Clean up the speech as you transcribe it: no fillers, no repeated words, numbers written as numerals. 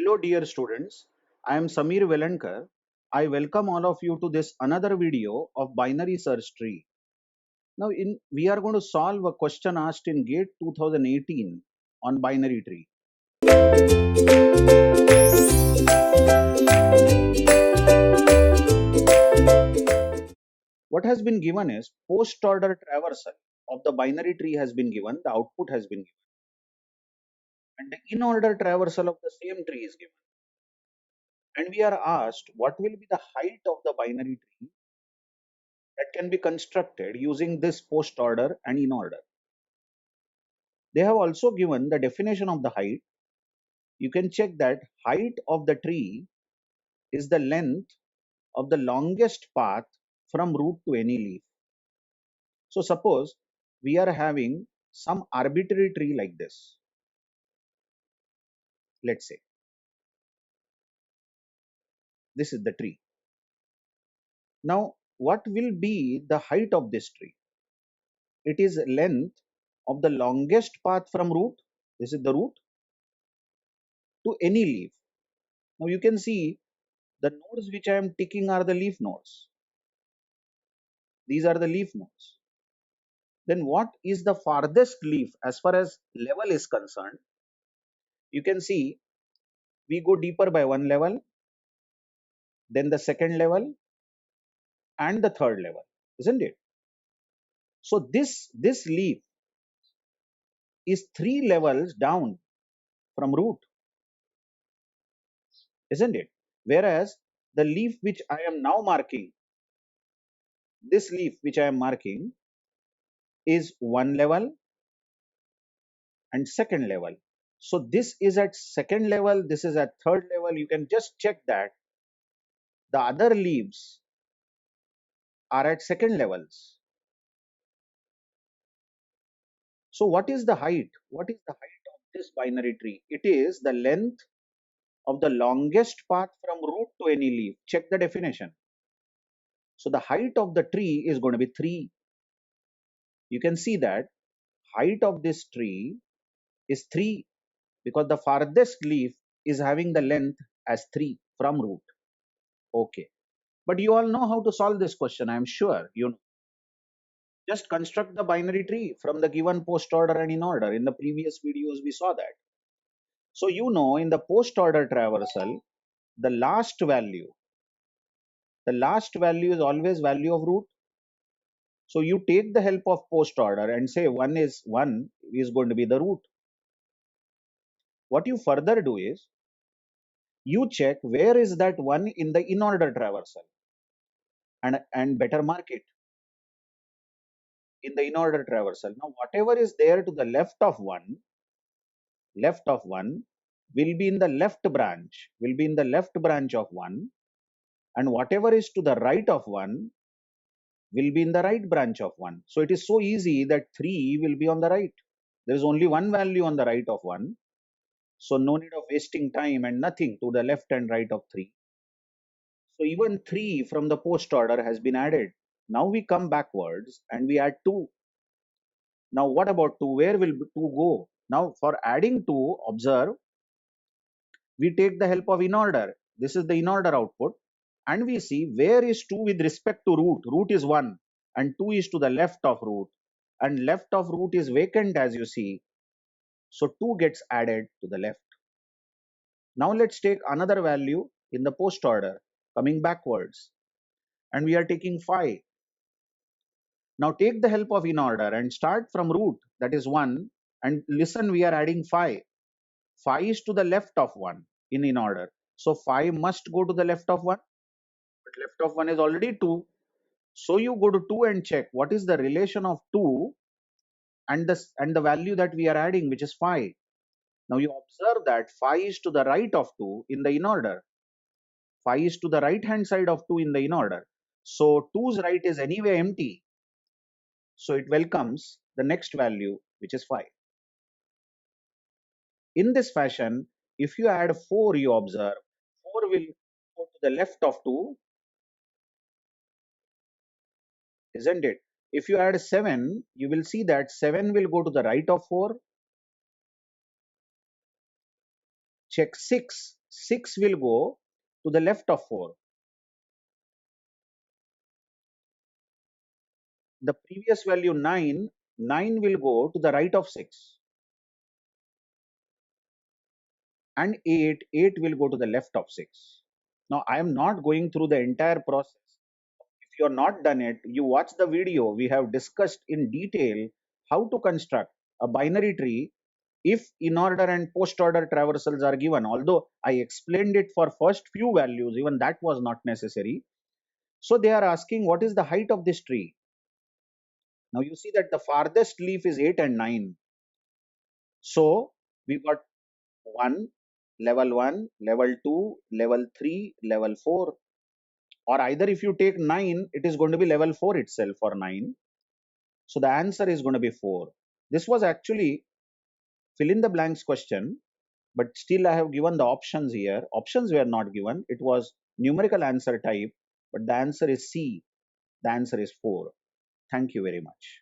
Hello dear students, I am Samir Velankar. I welcome all of you to this another video of binary search tree. We are going to solve a question asked in GATE 2018 on binary tree. What has been given is post order traversal of the binary tree has been given, the output has been given, and the in order traversal of the same tree is given. And we are asked what will be the height of the binary tree that can be constructed using this post order and in order. They have also given the definition of the height. You can check that height of the tree is the length of the longest path from root to any leaf. So suppose we are having some arbitrary tree like this. Let's say this is the tree. Now what will be the height of this tree? It is length of the longest path from root, this is the root, to any leaf. Now you can see the nodes which I am ticking are the leaf nodes. These are the leaf nodes. Then what is the farthest leaf as far as level is concerned? You can see we go deeper by one level, then the second level, and the third level, isn't it? So this leaf is 3 levels down from root, isn't it? Whereas the leaf which I am now marking, this leaf which I am marking is one level and second level. So this is at second level, this is at third level. You can just check that the other leaves are at second levels. So what is the height? What is the height of this binary tree? It is the length of the longest path from root to any leaf. Check the definition. So the height of the tree is going to be 3. You can see that height of this tree is 3 because the farthest leaf is having the length as 3 from root. Okay. But you all know how to solve this question, I am sure. You know. Just construct the binary tree from the given post order and in order. In the previous videos, we saw that. So you know in the post order traversal, the last value is always value of root. So you take the help of post order and say 1 is going to be the root. What you further do is you check where is that 1 in the in order traversal and better mark it in the in order traversal. Now whatever is there to the left of 1 will be in the left branch of 1, and whatever is to the right of 1 will be in the right branch of 1. So it is so easy that 3 will be on the right. There is only one value on the right of 1. So no need of wasting time and nothing to the left and right of 3. So even 3 from the post order has been added. Now we come backwards and we add 2. Now what about 2? Where will 2 go? Now for adding 2, observe, we take the help of in order. This is the in order output. And we see where is 2 with respect to root. Root is 1 and 2 is to the left of root. And left of root is vacant as you see. So 2 gets added to the left. Now let's take another value in the post order coming backwards. And we are taking 5. Now take the help of in order and start from root, that is 1. And listen, we are adding 5. 5 is to the left of 1 in order. So 5 must go to the left of 1. But left of 1 is already 2. So you go to 2 and check what is the relation of 2 and the value that we are adding, which is 5. Now you observe that 5 is to the right of 2 in the in order. 5 is to the right hand side of 2 in the in order. So 2's right is anyway empty. So it welcomes the next value, which is 5. In this fashion, if you add 4, you observe 4 will go to the left of 2, isn't it? If you add 7, you will see that 7 will go to the right of 4. Check 6. 6 will go to the left of 4. The previous value 9, 9 will go to the right of 6. And 8, 8 will go to the left of 6. Now I am not going through the entire process. If you are not done it, you watch the video. We have discussed in detail how to construct a binary tree if in order and post order traversals are given. Although I explained it for first few values, even that was not necessary. So they are asking what is the height of this tree. Now you see that the farthest leaf is 8 and 9. So we got 1, level 1, level 2, level 3, level 4. Or either if you take 9, it is going to be level 4 itself for 9. So the answer is going to be 4. This was actually fill in the blanks question, but still I have given the options here. Options were not given. It was numerical answer type, but the answer is C. The answer is 4. Thank you very much.